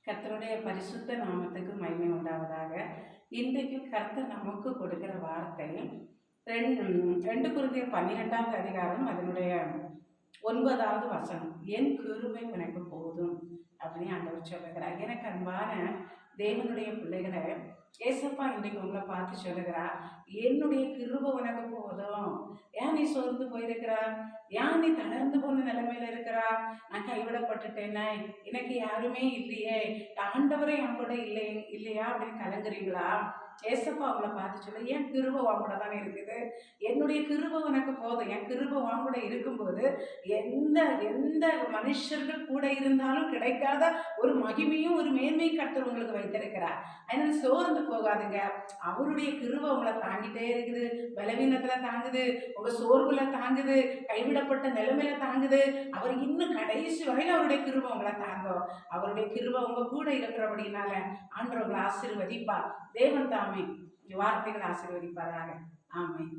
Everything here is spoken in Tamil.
கர்த்தருடைய பரிசுத்த நாமத்துக்கு மகிமை உண்டாவதாக. இன்றைக்கு கர்த்தர் நமக்கு கொடுக்கிற வார்த்தை 2 கொரிந்தியர் 12வது அதிகாரம் அதனுடைய 9வது வசனம். என் கிருபை உனக்கு போதும் அப்படின்னு ஆண்டவர் சொல்லுகிறார். எனக்கு அன்பான தேவனுடைய பிள்ளைகளை, ஏசப்பா இன்றைக்கு உங்களை பார்த்து சொல்லுகிறா, என்னுடைய கிருபை உனக்கு போதும். ஏன் நீ சோர்ந்து போயிருக்கிறா? ஏன் நீ தளர்ந்து போன நிலைமையில இருக்கிறா? நான் கைவிடப்பட்டுட்டேனே, எனக்கு யாருமே இல்லையே, ஆண்டவரே என் கூட இல்லையா அப்படின்னு கலங்குறீங்களா? ஏசப்பா அவங்கள பார்த்து சொல்ல, என் கிருபை வாங்கூட தானே இருக்குது. என்னுடைய கிருபை உனக்கு போதும். என் கிருபை வாங்கூட இருக்கும்போது எந்த எந்த மனுஷர்கள் கூட இருந்தாலும் கிடைக்காத ஒரு மகிமையும் ஒரு மேன்மையும் கர்த்தர் உங்களுக்கு வைத்திருக்கிறார். அதனால சோர்ந்து போகாதுங்க. அவருடைய கிருபை உங்களை தாங்கிட்டே இருக்குது. பலவீனத்துல தாங்குது, உங்க சோர்வுல தாங்குது, கைவிடப்பட்ட நிலைமையில தாங்குது. அவர் இன்னும் கடைசி வரையில் அவருடைய கிருபை உங்களை தாங்கும். அவருடைய கிருபை உங்க கூட இருக்கிறபடினால ஆண்டவர் உங்களை ஆசீர்வதிப்பார். தேவன் தாமே வார்த்தைகளை ஆசீர்வதிப்பாராக. ஆமென்.